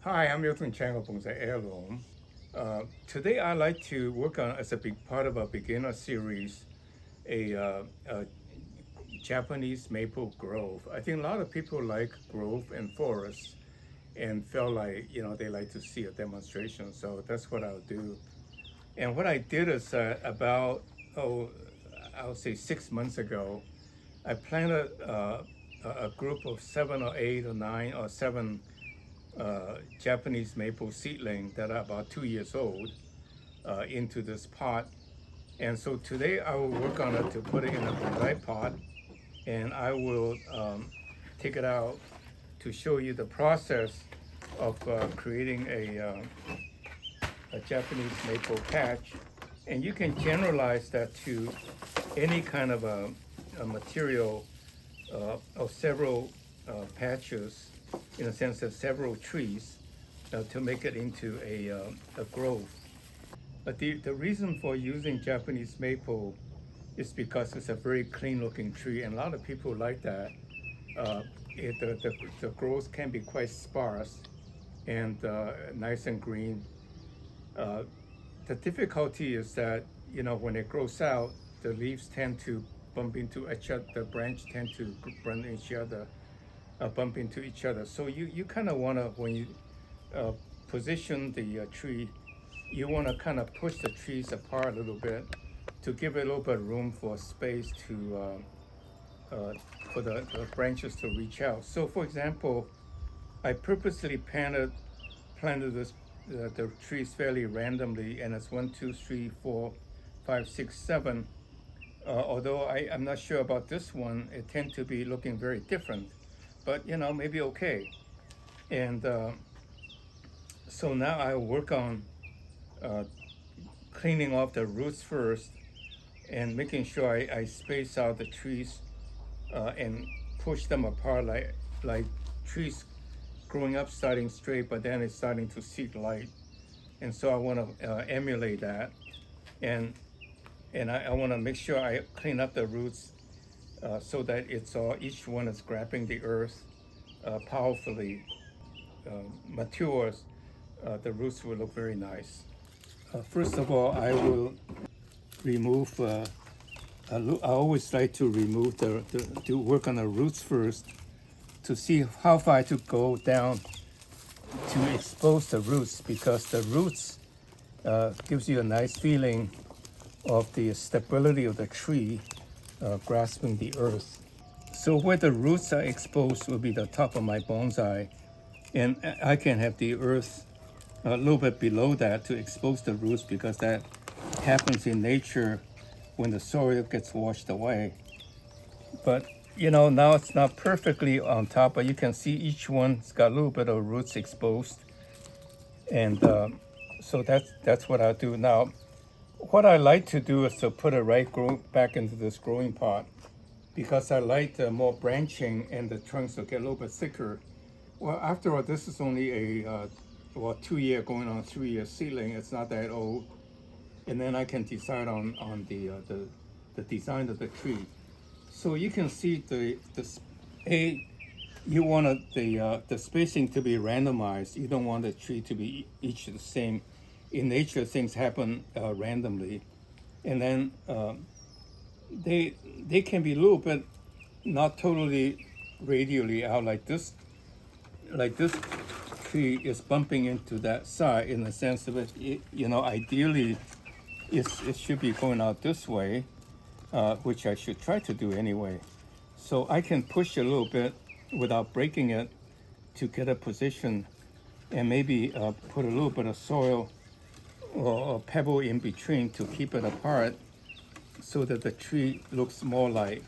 Hi, I'm miltonchang of Bonsaiheirloom. Today I'd like to work on, as a big part of a beginner series, a Japanese maple grove. I think a lot of people like grove and forest and felt like, they like to see a demonstration. So that's what I'll do. And what I did is oh, I'll say 6 months ago, I planted a group of 7 or 8 or 9 or 7 Japanese maple seedling that are about 2 years old into this pot. And so today I will work on it to put it in a bonsai pot, and I will take it out to show you the process of creating a Japanese maple patch. And you can generalize that to any kind of a material of several patches, in a sense of several trees, to make it into a grove. But the reason for using Japanese maple is because it's a very clean looking tree, and a lot of people like that. Uh, the growth can be quite sparse and nice and green. Uh, the difficulty is that, when it grows out, the leaves tend to bump into each other, the branch tend to run each other, bump into each other. So you kind of want to, when you uh, position the tree, you want to kind of push the trees apart a little bit to give it a little bit of room for space for the branches to reach out. So, for example, I purposely planted the trees fairly randomly, and it's 1, 2, 3, 4, 5, 6, 7. Although I'm not sure about this one, it tends to be looking very different, but maybe okay. And so now I work on uh, cleaning off the roots first and making sure I space out the trees and push them apart like trees growing up starting straight, but then it's starting to seek light. And so I want to emulate that, and I want to make sure I clean up the roots so that it's all each one is grabbing the earth powerfully. When the tree matures, the roots will look very nice. First of all, I will remove. I always like to remove to work on the roots first to see how far to go down to expose the roots, because the roots gives you a nice feeling of the stability of the tree grasping the earth. So where the roots are exposed will be the top of my bonsai, and I can have the earth a little bit below that to expose the roots, because that happens in nature when the soil gets washed away. But now it's not perfectly on top, but you can see each one's got a little bit of roots exposed, and so that's what I'll do now. What I like to do is to put it back into this growing pot, because I like the more branching and the trunks will get a little bit thicker. Well, after all, this is only a 2 year going on 3 year seedling. It's not that old, and then I can decide on the design of the tree. So you can see you want the spacing to be randomized. You don't want the tree to be each the same. In nature, things happen randomly, and then they can be a little bit not totally radially out, like this. Like this tree is bumping into that side in the sense of ideally it should be going out this way, which I should try to do anyway. So I can push a little bit without breaking it to get a position, and maybe put a little bit of soil or a pebble in between to keep it apart, so that the tree looks more like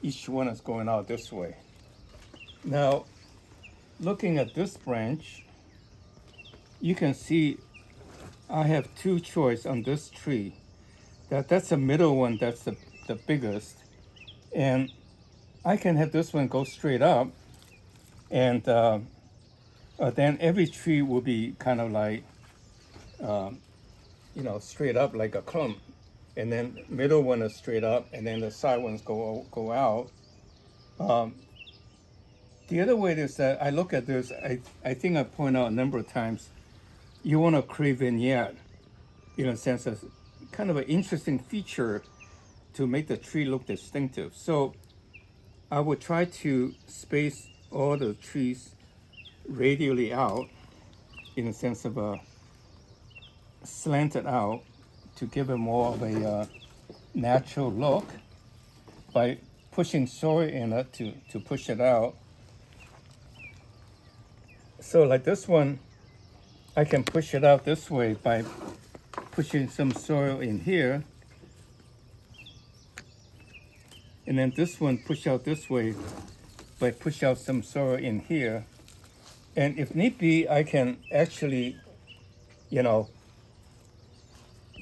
each one is going out this way. Now, looking at this branch, you can see I have two choices on this tree. That's the middle one, that's the biggest. And I can have this one go straight up, and then every tree will be kind of like, straight up like a clump. And then middle one is straight up, and then the side ones go out. Um, The other way is that I look at this, I think I point out a number of times, you want to create vignette, in a sense of kind of an interesting feature to make the tree look distinctive. So I would try to space all the trees radially out, in a sense of a slanted out, to give it more of a natural look by pushing soil in it to push it out. So like this one, I can push it out this way by pushing some soil in here. And then this one push out this way by push out some soil in here. And if need be, I can actually,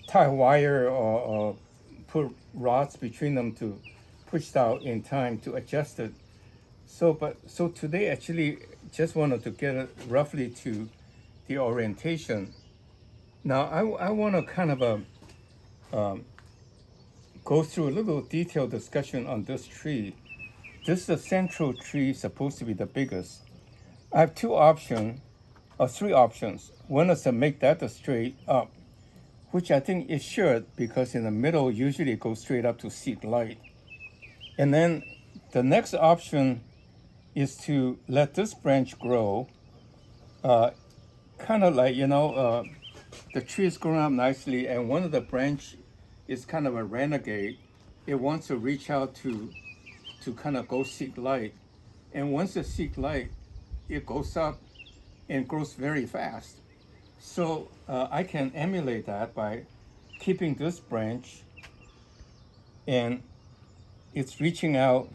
tie wire or put rods between them to push it out in time to adjust it. So today actually just wanted to get it roughly to the orientation. Now I want to kind of go through a little detailed discussion on this tree. This is the central tree, supposed to be the biggest. I have three options. One is to make that straight up, which I think it should, because in the middle usually it goes straight up to seek light. And then the next option is to let this branch grow, kind of like, the tree is growing up nicely, and one of the branch is kind of a renegade. It wants to reach out to kind of go seek light. And once it seek light, it goes up and grows very fast. So I can emulate that by keeping this branch, and it's reaching out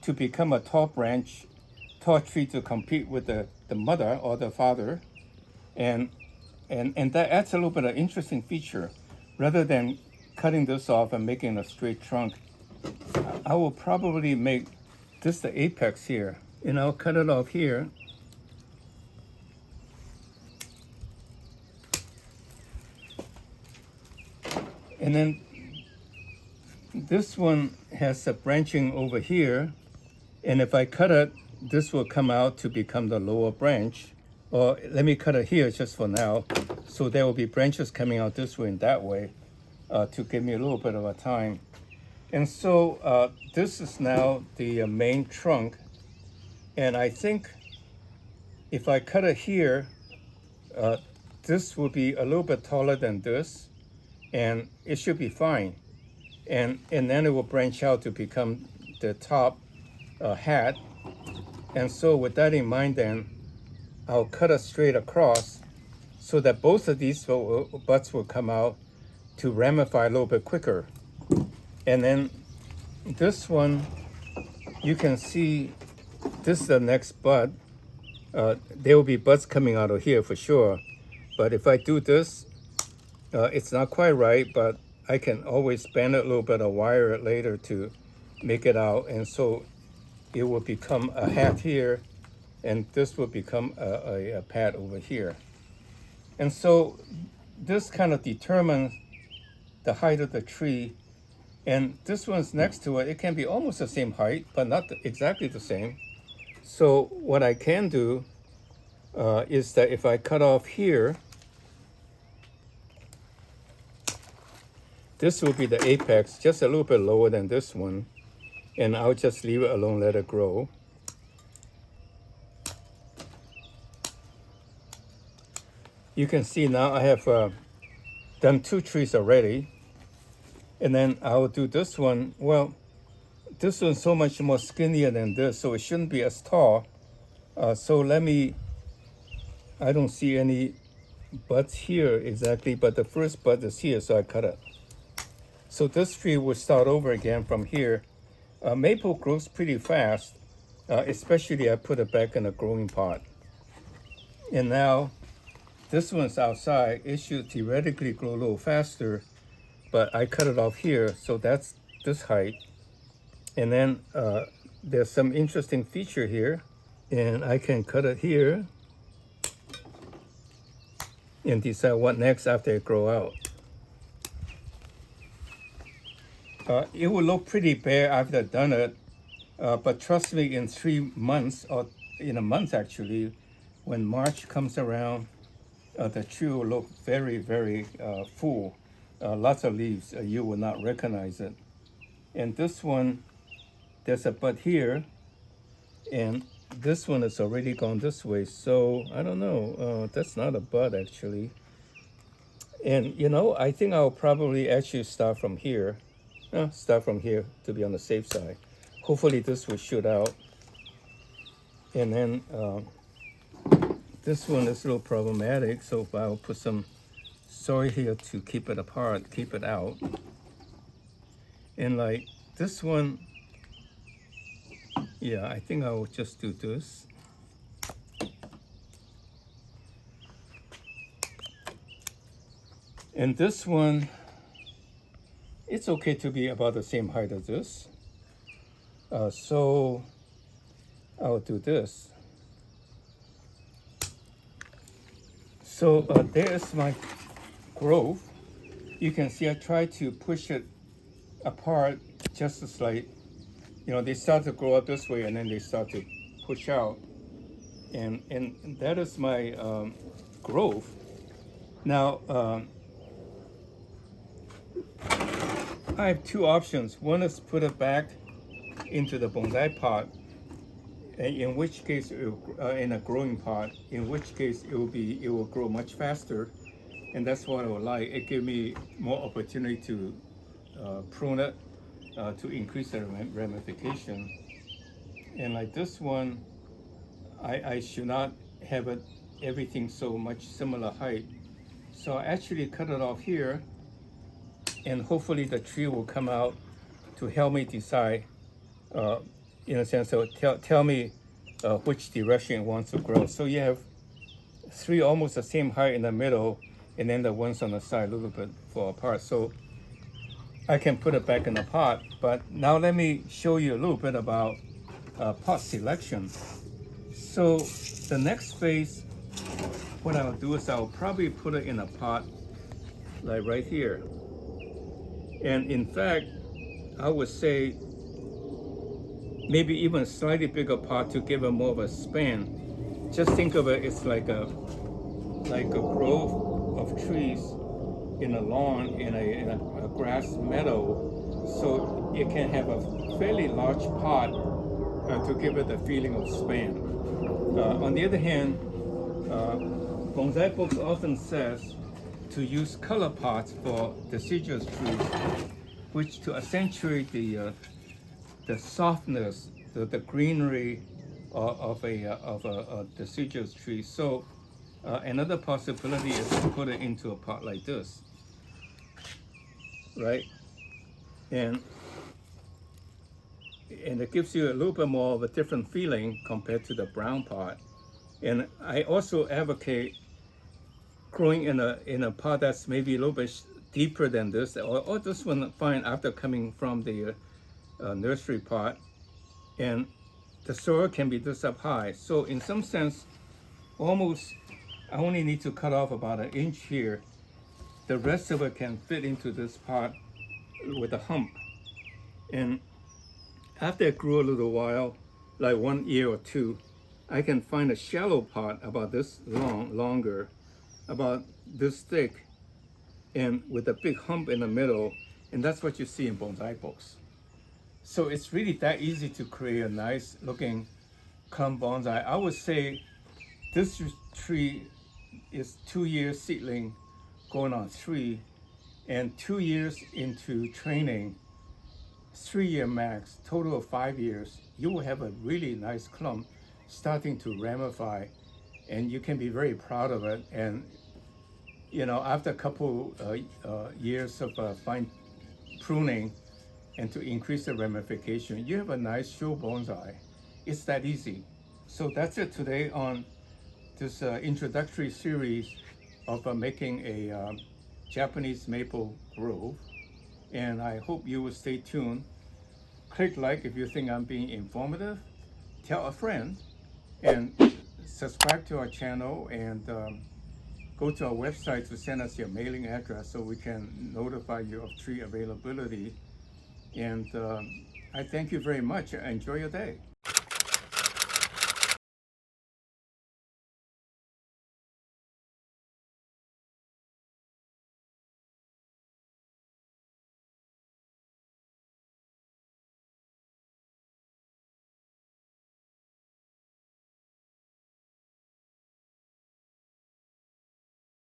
to become a tall tree to compete with the mother or the father. And that adds a little bit of interesting feature. Rather than cutting this off and making a straight trunk, I will probably make this the apex here, and I'll cut it off here. And then this one has a branching over here, and if I cut it, this will come out to become the lower branch. Or let me cut it here just for now, so there will be branches coming out this way and that way, to give me a little bit of a time. And so this is now the main trunk, and I think if I cut it here, this will be a little bit taller than this, and it should be fine. And then it will branch out to become the top hat. And so with that in mind, then I'll cut it straight across so that both of these buds will come out to ramify a little bit quicker. And then this one, you can see this is the next bud. There will be buds coming out of here for sure. But if I do this, it's not quite right, but I can always bend it a little bit or wire it later to make it out. And so it will become a hat here, and this will become a pad over here. And so this kind of determines the height of the tree. And this one's next to it, it can be almost the same height, but not exactly the same. So what I can do is that if I cut off here, this will be the apex, just a little bit lower than this one. And I'll just leave it alone, let it grow. You can see now I have done two trees already. And then I'll do this one. Well, this one's so much more skinnier than this, so it shouldn't be as tall. So I don't see any buds here exactly, but the first bud is here, so I cut it. So this tree will start over again from here. Maple grows pretty fast, especially I put it back in a growing pot. And now this one's outside. It should theoretically grow a little faster, but I cut it off here, so that's this height. And then there's some interesting feature here, and I can cut it here and decide what next after it grow out. It will look pretty bare after I've done it, But trust me, in 3 months, or in a month actually, when March comes around, the tree will look very, very full. Lots of leaves. You will not recognize it. And this one, there's a bud here, and this one is already gone this way. So I don't know. That's not a bud actually. And I think I'll probably actually start from here. Start from here to be on the safe side. Hopefully this will shoot out. And then this one is a little problematic, so I'll put some soil here to keep it apart, keep it out. And like this one, yeah, I think I'll just do this. And this one, it's okay to be about the same height as this. So I'll do this. So there's my growth. You can see I try to push it apart just as like, they start to grow up this way and then they start to push out. And that is my growth. Now, I have two options. One is put it back into the bonsai pot, in which case, in a growing pot, in which case it will grow much faster, and that's what I would like. It gives me more opportunity to prune it, to increase the ramification. And like this one, I should not have it everything so much similar height. So I actually cut it off here, and hopefully the tree will come out to help me decide, in a sense, so tell me which direction it wants to grow. So you have three almost the same height in the middle, and then the ones on the side a little bit fall apart. So I can put it back in the pot. But now let me show you a little bit about pot selection. So the next phase, what I'll do is I'll probably put it in a pot like right here. And in fact, I would say maybe even a slightly bigger pot to give it more of a span. Just think of it, it's like a grove of trees in a lawn, in a grass meadow. So it can have a fairly large pot to give it the feeling of span. On the other hand, bonsai books often says to use color pots for deciduous trees, which to accentuate the softness, the greenery of a deciduous tree. So another possibility is to put it into a pot like this, right? And it gives you a little bit more of a different feeling compared to the brown pot. And I also advocate growing in a pot that's maybe a little bit deeper than this, or this one fine after coming from the nursery pot, and the soil can be this up high. So in some sense, almost I only need to cut off about 1 inch here. The rest of it can fit into this pot with a hump. And after it grew a little while, like 1 year or two, I can find a shallow pot about this longer, about this thick, and with a big hump in the middle, and that's what you see in bonsai books. So it's really that easy to create a nice looking clump bonsai. I would say this tree is 2 years seedling, going on 3, and 2 years into training, 3-year max, total of 5 years, you will have a really nice clump starting to ramify, and you can be very proud of it. And after a couple years of fine pruning and to increase the ramification, you have a nice show bonsai. It's that easy. So that's it today on this introductory series of making a Japanese maple grove. And I hope you will stay tuned. Click like if you think I'm being informative. Tell a friend, and subscribe to our channel, and go to our website to send us your mailing address so we can notify you of tree availability. And I thank you very much. Enjoy your day.